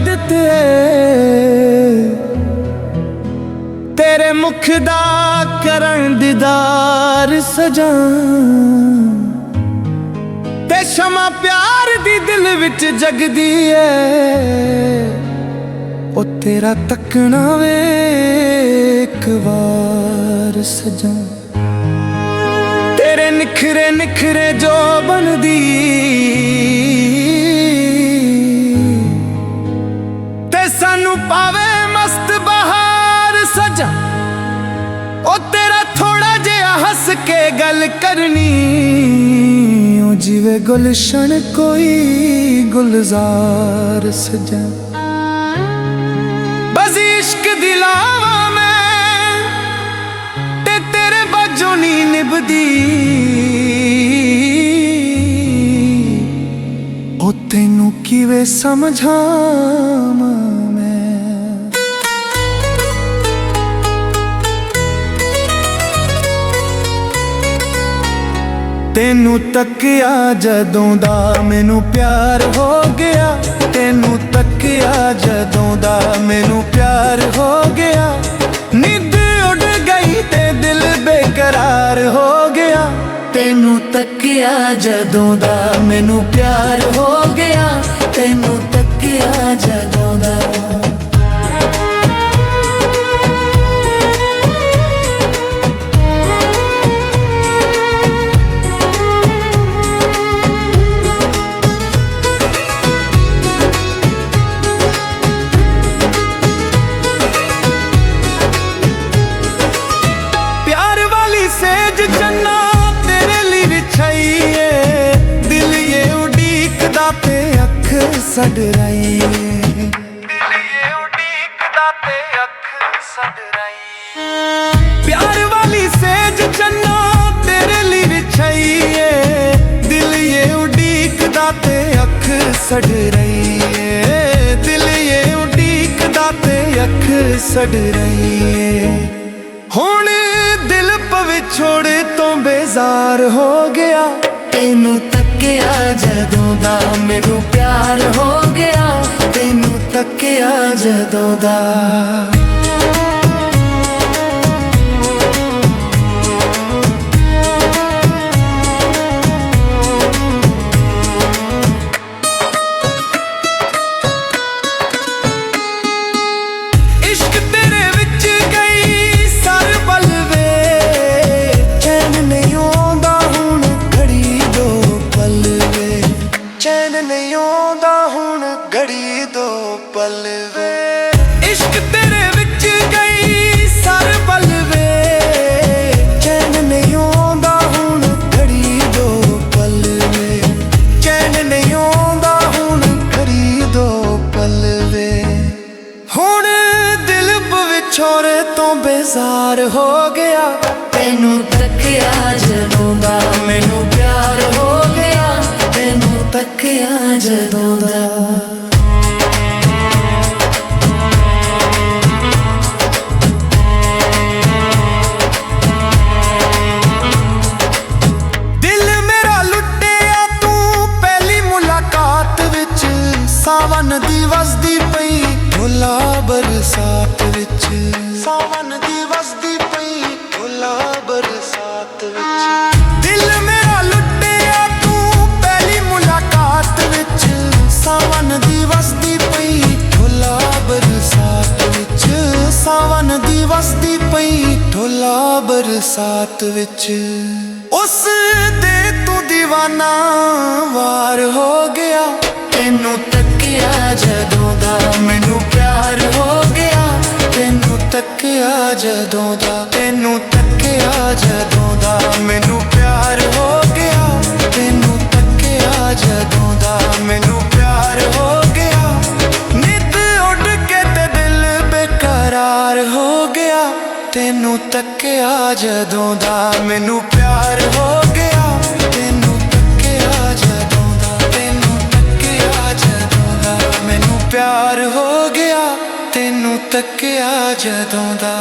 ਦਿੱਤੇ तेरे मुख दा करन दीदार सजा ते शमा प्यार दी दिल विच जगदी है ओ तेरा तकना वे एक बार सजा तेरे निखरे निखरे जो बनदी ते सानू पावे मस्त बहार सजा ओ तेरा थोड़ा जिहा हस के गल करनी ओ जिवे गुलशन कोई गुलजार सजा बस इश्क दिलावा मैं ते तेरे बाजों नी निभदी ओ तेनू किवे समझावां तेनू तकिया जदों दा मैनू प्यार हो गया तेनू तकिया जदों दा मैनू प्यार हो गया नींद उड़ गई ते दिल बेकरार हो गया तेनू तकिया जदों दा मैनू प्यार हो गया तेनू तकिया जदों दा सेज चन्ना तेरे लिए बिछाइए दिल ये उड़ीकदा ते अख सड़ रही दिल ये उड़ीकदा ते अख सड़ रही प्यार वाली सेज चन्ना तेरे लिए बिछाइए दिल ये उड़ीकदा ते अख सड़ रही दिल ये उड़ीकदा ते अख सड़ रही हुण दिल विछोड़े तो बेजार हो गया तेनू तकिया जदों दा मैनू प्यार हो गया तेनू तकिया जदों दा घड़ी दो पल वे इश्क तेरे विच गई सर पल वे चैन नहीं आंदा हुण घड़ी दो पल वे चैन नहीं आंदा हुण घड़ी दो पल वे हुण दिल विछोड़े तो बेजार हो गया तेनू तकिया जदों दा मैनू प्यार हो गया तेनू तकिया जदों दा सावन दी वसदी पई ढोला बरसात विच सावन दी वसदी पई ढोला बरसात विच दिल मेरा लुटिया तू पहली मुलाकात विच सावन दी वसदी पई ढोला बरसात विच सावन दी वसदी पई ढोला बरसात विच उस दे तू दीवाना वार हो गया तेनू तकिया जदों दा मैनू प्यार हो गया तेनू तकिया जदों दा तेनू तकिया जदों दा मैनू प्यार हो गया तेनू तकिया जदों दा मैनू प्यार हो गया नींद उड़ के ते दिल बेकरार हो गया तेनू तकिया जदों दा मैनू प्यार हो गया तेनू तकिया जदों दा तेनू तकिया जदों दा मैनू प्यार हो गया तेनू तकिया जदों दा।